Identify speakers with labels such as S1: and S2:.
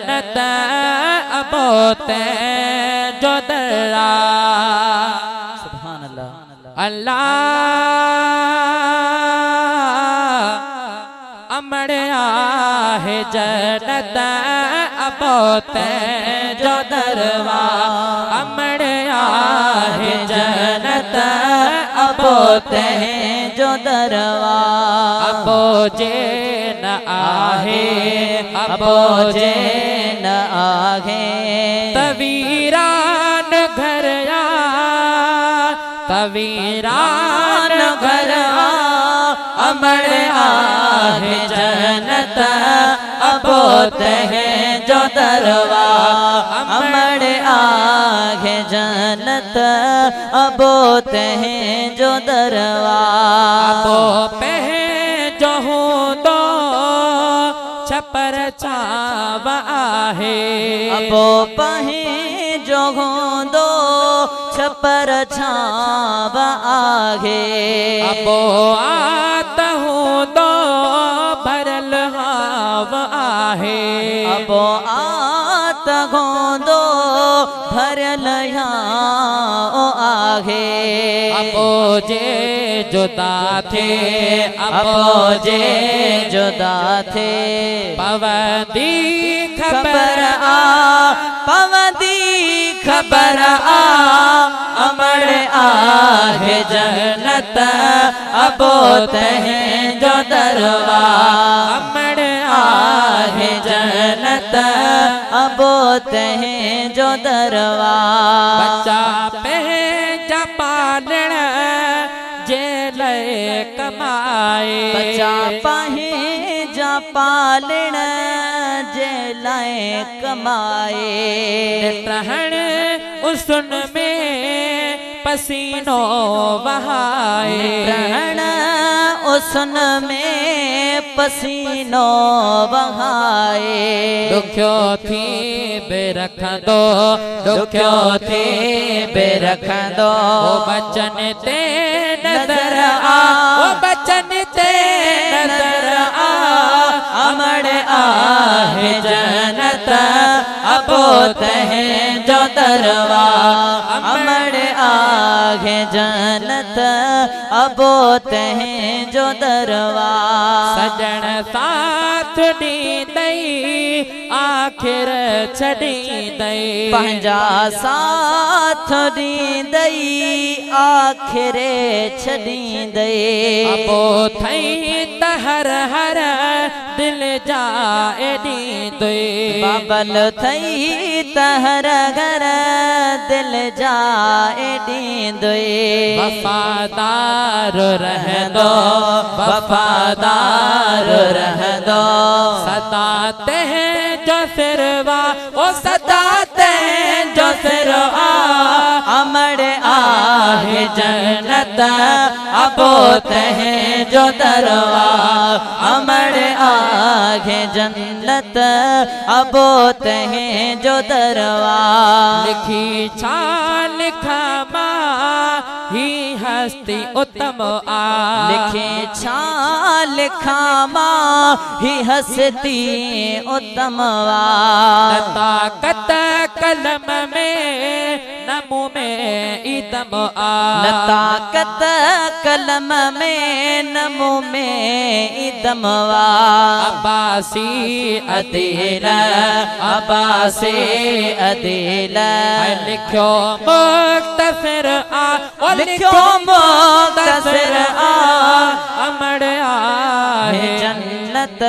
S1: जन्नत अबोते जो दरा।
S2: सुभान अल्लाह।
S1: अल्लाह अमड़िया है जन्नत अबोते जो दरवा। अमड़िया है जन्नत अबोते
S2: जो दरवा।
S1: अबो जे न आहे
S2: अबो जे न आहे
S1: तवीरान घर आ तवीरान घर आ। अमर आहे जन्नत अबोते जो दरवा।
S2: अमर आहे जन्नत अबोते जो दरवा।
S1: अबो पे जो दो छपर छाव आहे।
S2: अबो पहे जो दो छपर छाव आहे।
S1: अबो आता हूँ दो भरल हाव आहे।
S2: अबो आत दो भरल आहे।
S1: अबो जे जुदा थे
S2: अबो जे जुदा थे
S1: पवंदी
S2: खबर आ पवंदी खबर आ। अमर आहे जन्नत अबोते जो दरवा।
S1: अमर आहे
S2: जन्नत अबोते जो दरवा।
S1: बच्चा पे पालण जेल कमाए।
S2: बच्चा पाहे जा पालण जेल कमाए।
S1: रहण उसन में पसीनो बहाए।
S2: रहण उसन में पसीनो बहाए।
S1: दुख्यो थी बेरख दो दुख्यो थी बेरख दो। वो बचन ते नजर आ वो बचन ते नजर आ।
S2: अमर आहे जन्नत अबोते जो दरवा। अमर आहे जन्नत अबोते जो दरवा।
S1: सजन साथ दी दई आखिर छड़ी दई।
S2: पंहिंजा साथ ॾींदई आख़िरे छॾींदई।
S1: अबो थई त हर हर दिल जाए ॾींदुई।
S2: बाबल थई त हर घर दिल जाए ॾींदुई।
S1: वफादार रहंदो
S2: वफादार रहंदो
S1: सदा ते जो सिरवा ओ सदा ते जो सिरवा।
S2: अमर आहे जन्नत अबोते जो दरवा। अमर आहे जन्नत अबोते जो दरवा।
S1: लिखी छा लिखा ही हस्ती उत्तम आ।
S2: लिखे छा लिखा ही हस्ती उत्तम वा।
S1: ताकत कलम में नमू में इदम आ।
S2: ताकत कलम में नमू में इदम वा।
S1: अब्बासी
S2: अदील अब्बासी अदील
S1: लिखो मुख्तसर आ
S2: लिखो मुख्तसर आ।
S1: अमर आहे
S2: जन्नत